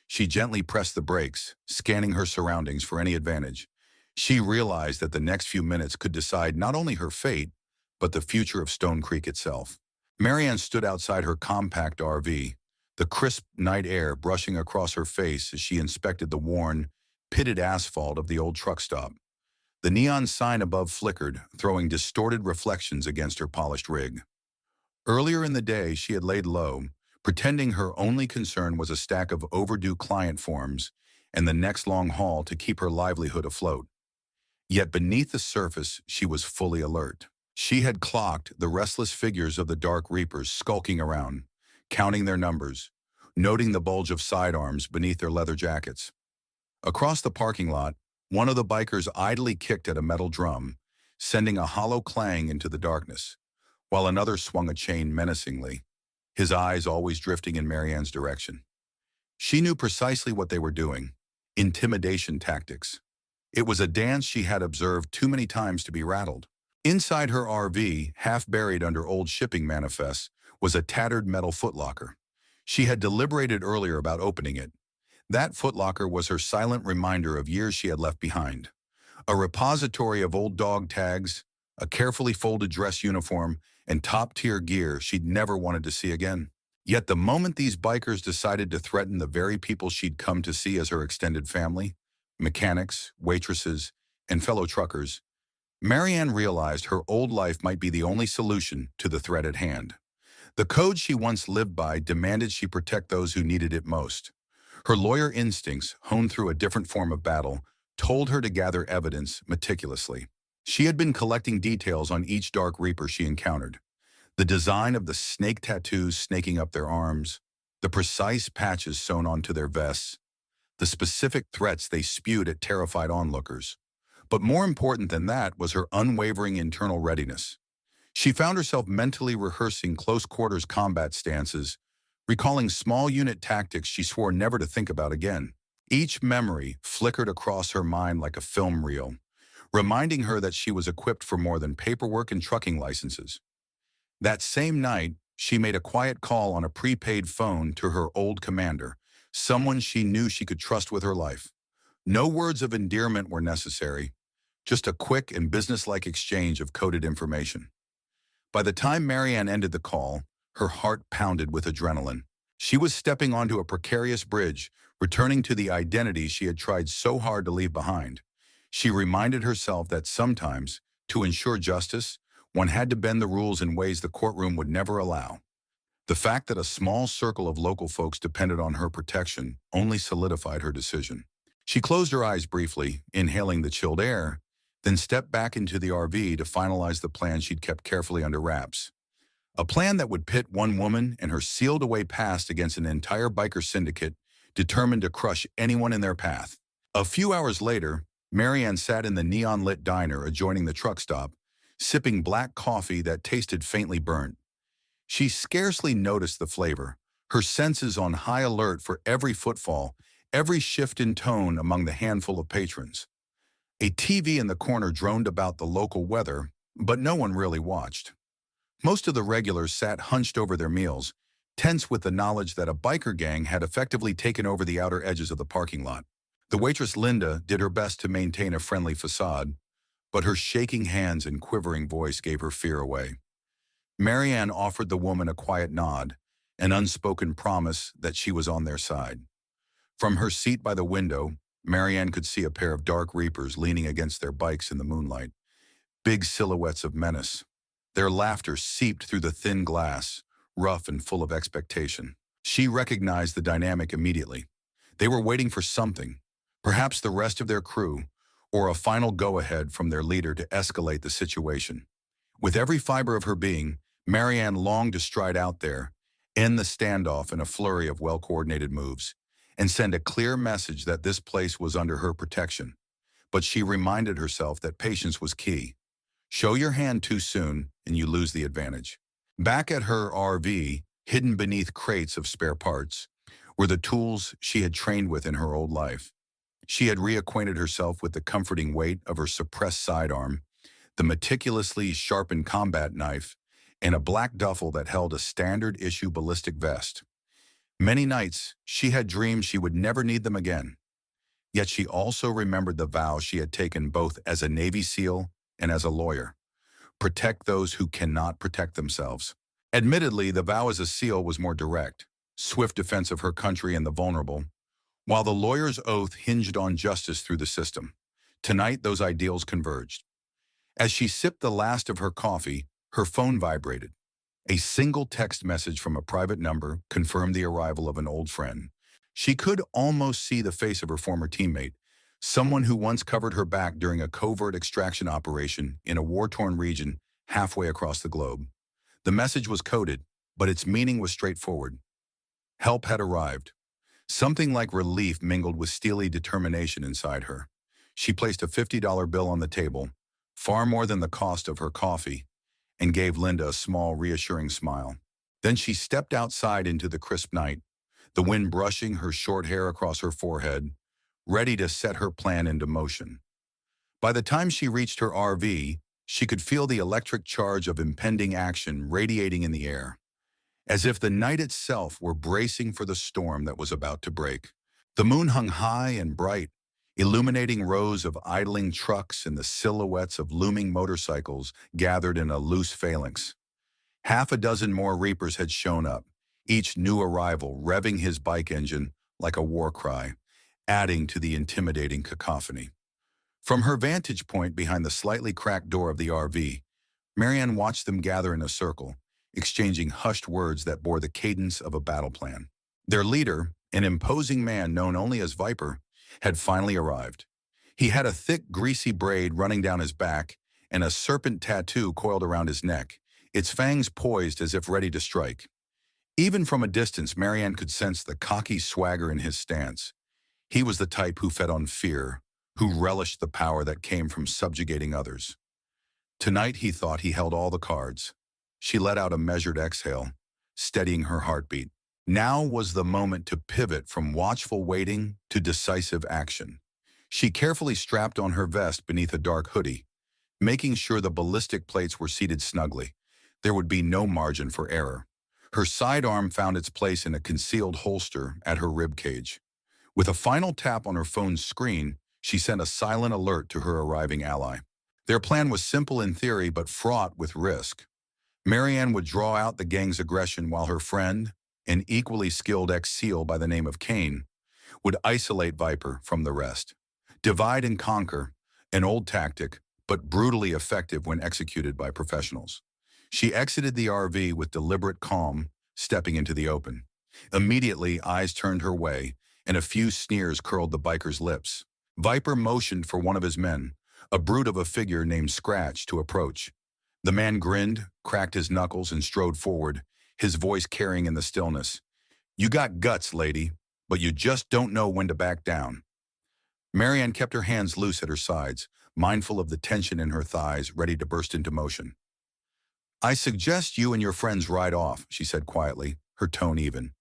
She gently pressed the brakes, scanning her surroundings for any advantage. She realized that the next few minutes could decide not only her fate, but the future of Stone Creek itself. Marianne stood outside her compact RV, the crisp night air brushing across her face as she inspected the worn, pitted asphalt of the old truck stop. The neon sign above flickered, throwing distorted reflections against her polished rig. Earlier in the day, she had laid low, pretending her only concern was a stack of overdue client forms and the next long haul to keep her livelihood afloat. Yet beneath the surface, she was fully alert. She had clocked the restless figures of the Dark Reapers skulking around, counting their numbers, noting the bulge of sidearms beneath their leather jackets. Across the parking lot, one of the bikers idly kicked at a metal drum, sending a hollow clang into the darkness, while another swung a chain menacingly, his eyes always drifting in Marianne's direction. She knew precisely what they were doing: intimidation tactics. It was a dance she had observed too many times to be rattled. Inside her RV, half buried under old shipping manifests, was a tattered metal footlocker. She had deliberated earlier about opening it. That footlocker was her silent reminder of years she had left behind. A repository of old dog tags, a carefully folded dress uniform, and top-tier gear she'd never wanted to see again. Yet the moment these bikers decided to threaten the very people she'd come to see as her extended family, mechanics, waitresses, and fellow truckers, Marianne realized her old life might be the only solution to the threat at hand. The code she once lived by demanded she protect those who needed it most. Her lawyer instincts, honed through a different form of battle, told her to gather evidence meticulously. She had been collecting details on each Dark Reaper she encountered. The design of the snake tattoos snaking up their arms, the precise patches sewn onto their vests, the specific threats they spewed at terrified onlookers. But more important than that was her unwavering internal readiness. She found herself mentally rehearsing close-quarters combat stances, recalling small unit tactics she swore never to think about again. Each memory flickered across her mind like a film reel, reminding her that she was equipped for more than paperwork and trucking licenses. That same night, she made a quiet call on a prepaid phone to her old commander, someone she knew she could trust with her life. No words of endearment were necessary, just a quick and businesslike exchange of coded information. By the time Marianne ended the call, her heart pounded with adrenaline. She was stepping onto a precarious bridge, returning to the identity she had tried so hard to leave behind. She reminded herself that sometimes, to ensure justice, one had to bend the rules in ways the courtroom would never allow. The fact that a small circle of local folks depended on her protection only solidified her decision. She closed her eyes briefly, inhaling the chilled air, then stepped back into the RV to finalize the plan she'd kept carefully under wraps. A plan that would pit one woman and her sealed-away past against an entire biker syndicate determined to crush anyone in their path. A few hours later, Marianne sat in the neon-lit diner adjoining the truck stop, sipping black coffee that tasted faintly burnt. She scarcely noticed the flavor, her senses on high alert for every footfall, every shift in tone among the handful of patrons. A TV in the corner droned about the local weather, but no one really watched. Most of the regulars sat hunched over their meals, tense with the knowledge that a biker gang had effectively taken over the outer edges of the parking lot. The waitress Linda did her best to maintain a friendly facade, but her shaking hands and quivering voice gave her fear away. Marianne offered the woman a quiet nod, an unspoken promise that she was on their side. From her seat by the window, Marianne could see a pair of dark reapers leaning against their bikes in the moonlight, big silhouettes of menace. Their laughter seeped through the thin glass, rough and full of expectation. She recognized the dynamic immediately. They were waiting for something, perhaps the rest of their crew, or a final go-ahead from their leader to escalate the situation. With every fiber of her being, Marianne longed to stride out there, end the standoff in a flurry of well-coordinated moves, and send a clear message that this place was under her protection. But she reminded herself that patience was key. Show your hand too soon, and you lose the advantage. Back at her RV, hidden beneath crates of spare parts, were the tools she had trained with in her old life. She had reacquainted herself with the comforting weight of her suppressed sidearm, the meticulously sharpened combat knife, and a black duffel that held a standard-issue ballistic vest. Many nights, she had dreamed she would never need them again. Yet she also remembered the vow she had taken both as a Navy SEAL and as a lawyer: protect those who cannot protect themselves. Admittedly, the vow as a SEAL was more direct, swift defense of her country and the vulnerable, while the lawyer's oath hinged on justice through the system. Tonight, those ideals converged. As she sipped the last of her coffee, her phone vibrated. A single text message from a private number confirmed the arrival of an old friend. She could almost see the face of her former teammate, someone who once covered her back during a covert extraction operation in a war-torn region halfway across the globe. The message was coded, but its meaning was straightforward. Help had arrived. Something like relief mingled with steely determination inside her. She placed a $50 bill on the table, far more than the cost of her coffee, and gave Linda a small, reassuring smile. Then she stepped outside into the crisp night, the wind brushing her short hair across her forehead, ready to set her plan into motion. By the time she reached her RV, she could feel the electric charge of impending action radiating in the air, as if the night itself were bracing for the storm that was about to break. The moon hung high and bright, illuminating rows of idling trucks and the silhouettes of looming motorcycles gathered in a loose phalanx. Half a dozen more reapers had shown up, each new arrival revving his bike engine like a war cry, adding to the intimidating cacophony. From her vantage point behind the slightly cracked door of the RV, Marianne watched them gather in a circle, exchanging hushed words that bore the cadence of a battle plan. Their leader, an imposing man known only as Viper, had finally arrived. He had a thick, greasy braid running down his back and a serpent tattoo coiled around his neck, its fangs poised as if ready to strike. Even from a distance, Marianne could sense the cocky swagger in his stance. He was the type who fed on fear, who relished the power that came from subjugating others. Tonight, he thought he held all the cards. She let out a measured exhale, steadying her heartbeat. Now was the moment to pivot from watchful waiting to decisive action. She carefully strapped on her vest beneath a dark hoodie, making sure the ballistic plates were seated snugly. There would be no margin for error. Her sidearm found its place in a concealed holster at her rib cage. With a final tap on her phone's screen, she sent a silent alert to her arriving ally. Their plan was simple in theory but fraught with risk. Marianne would draw out the gang's aggression while her friend, an equally skilled ex-SEAL by the name of Kane, would isolate Viper from the rest. Divide and conquer, an old tactic, but brutally effective when executed by professionals. She exited the RV with deliberate calm, stepping into the open. Immediately, eyes turned her way, and a few sneers curled the biker's lips. Viper motioned for one of his men, a brute of a figure named Scratch, to approach. The man grinned, cracked his knuckles, and strode forward, his voice carrying in the stillness. "You got guts, lady, but you just don't know when to back down. Marianne kept her hands loose at her sides, mindful of the tension in her thighs, ready to burst into motion. I suggest you and your friends ride off, she said quietly, her tone even.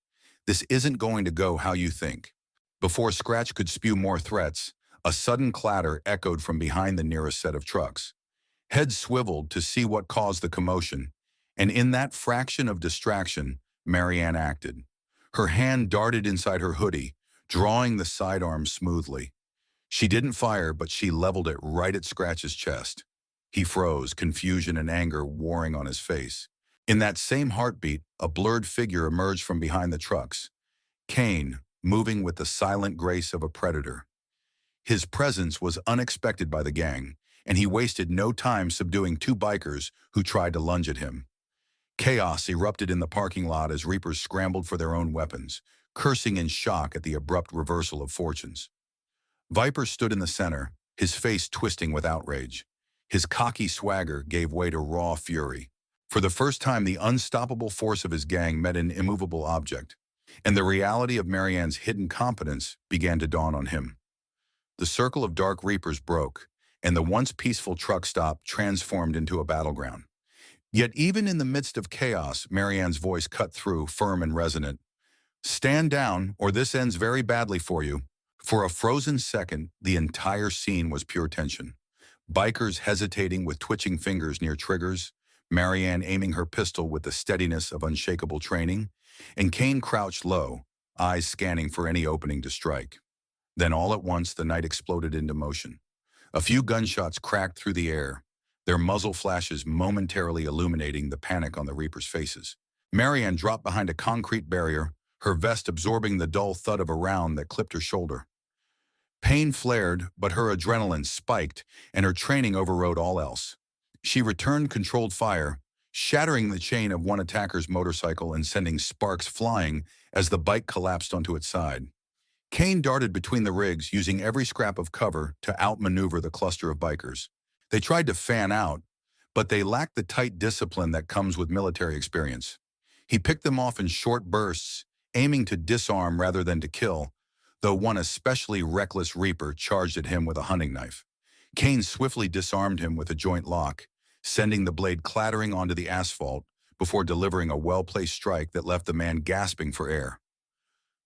This isn't going to go how you think. Before Scratch could spew more threats, a sudden clatter echoed from behind the nearest set of trucks. Heads swiveled to see what caused the commotion, and in that fraction of distraction, Marianne acted. Her hand darted inside her hoodie, drawing the sidearm smoothly. She didn't fire, but she leveled it right at Scratch's chest. He froze, confusion and anger warring on his face. In that same heartbeat, a blurred figure emerged from behind the trucks. Kane, moving with the silent grace of a predator. His presence was unexpected by the gang, and he wasted no time subduing two bikers who tried to lunge at him. Chaos erupted in the parking lot as Reapers scrambled for their own weapons, cursing in shock at the abrupt reversal of fortunes. Viper stood in the center, his face twisting with outrage. His cocky swagger gave way to raw fury. For the first time, the unstoppable force of his gang met an immovable object, and the reality of Marianne's hidden competence began to dawn on him. The circle of dark Reapers broke, and the once peaceful truck stop transformed into a battleground. Yet even in the midst of chaos, Marianne's voice cut through, firm and resonant. Stand down, or this ends very badly for you. For a frozen second, the entire scene was pure tension. Bikers hesitating with twitching fingers near triggers, Marianne aiming her pistol with the steadiness of unshakable training, and Kane crouched low, eyes scanning for any opening to strike. Then all at once, the night exploded into motion. A few gunshots cracked through the air, their muzzle flashes momentarily illuminating the panic on the Reapers' faces. Marianne dropped behind a concrete barrier, her vest absorbing the dull thud of a round that clipped her shoulder. Pain flared, but her adrenaline spiked, and her training overrode all else. She returned controlled fire, shattering the chain of one attacker's motorcycle and sending sparks flying as the bike collapsed onto its side. Kane darted between the rigs, using every scrap of cover to outmaneuver the cluster of bikers. They tried to fan out, but they lacked the tight discipline that comes with military experience. He picked them off in short bursts, aiming to disarm rather than to kill, though one especially reckless Reaper charged at him with a hunting knife. Kane swiftly disarmed him with a joint lock, sending the blade clattering onto the asphalt before delivering a well-placed strike that left the man gasping for air.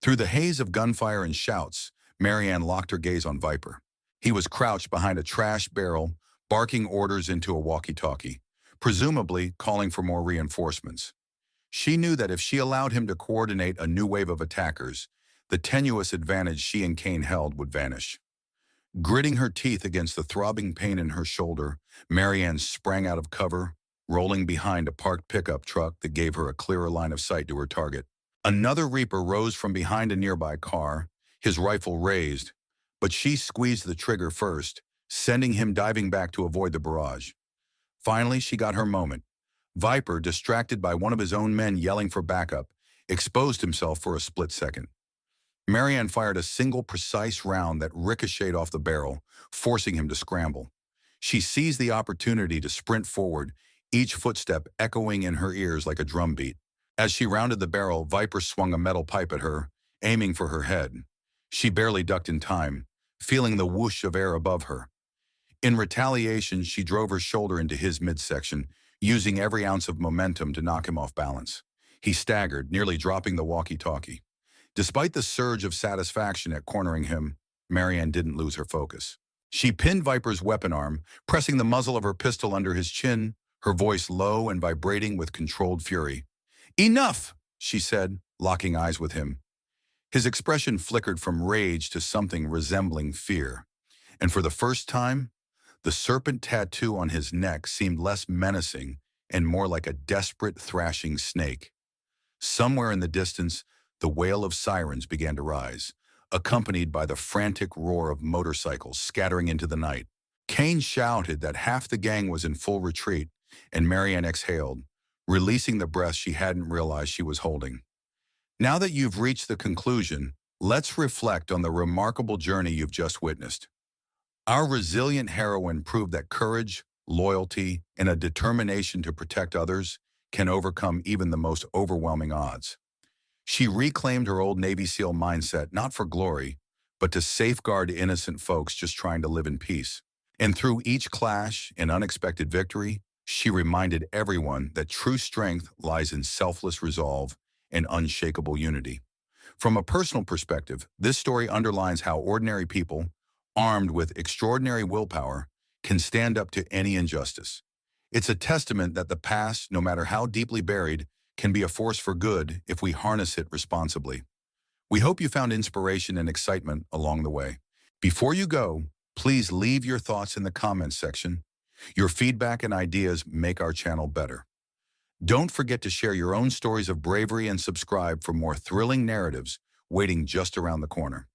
Through the haze of gunfire and shouts, Marianne locked her gaze on Viper. He was crouched behind a trash barrel, barking orders into a walkie-talkie, presumably calling for more reinforcements. She knew that if she allowed him to coordinate a new wave of attackers, the tenuous advantage she and Kane held would vanish. Gritting her teeth against the throbbing pain in her shoulder, Marianne sprang out of cover, rolling behind a parked pickup truck that gave her a clearer line of sight to her target. Another Reaper rose from behind a nearby car, his rifle raised, but she squeezed the trigger first, sending him diving back to avoid the barrage. Finally, she got her moment. Viper, distracted by one of his own men yelling for backup, exposed himself for a split second. Marianne fired a single precise round that ricocheted off the barrel, forcing him to scramble. She seized the opportunity to sprint forward, each footstep echoing in her ears like a drumbeat. As she rounded the barrel, Viper swung a metal pipe at her, aiming for her head. She barely ducked in time, feeling the whoosh of air above her. In retaliation, she drove her shoulder into his midsection, using every ounce of momentum to knock him off balance. He staggered, nearly dropping the walkie-talkie. Despite the surge of satisfaction at cornering him, Marianne didn't lose her focus. She pinned Viper's weapon arm, pressing the muzzle of her pistol under his chin, her voice low and vibrating with controlled fury. "Enough!" she said, locking eyes with him. His expression flickered from rage to something resembling fear, and for the first time, the serpent tattoo on his neck seemed less menacing and more like a desperate, thrashing snake. Somewhere in the distance, the wail of sirens began to rise, accompanied by the frantic roar of motorcycles scattering into the night. Kane shouted that half the gang was in full retreat, and Marianne exhaled, releasing the breath she hadn't realized she was holding. Now that you've reached the conclusion, let's reflect on the remarkable journey you've just witnessed. Our resilient heroine proved that courage, loyalty, and a determination to protect others can overcome even the most overwhelming odds. She reclaimed her old Navy SEAL mindset not for glory, but to safeguard innocent folks just trying to live in peace. And through each clash and unexpected victory, she reminded everyone that true strength lies in selfless resolve and unshakable unity. From a personal perspective, this story underlines how ordinary people, armed with extraordinary willpower, can stand up to any injustice. It's a testament that the past, no matter how deeply buried, can be a force for good if we harness it responsibly. We hope you found inspiration and excitement along the way. Before you go, please leave your thoughts in the comments section. Your feedback and ideas make our channel better. Don't forget to share your own stories of bravery and subscribe for more thrilling narratives waiting just around the corner.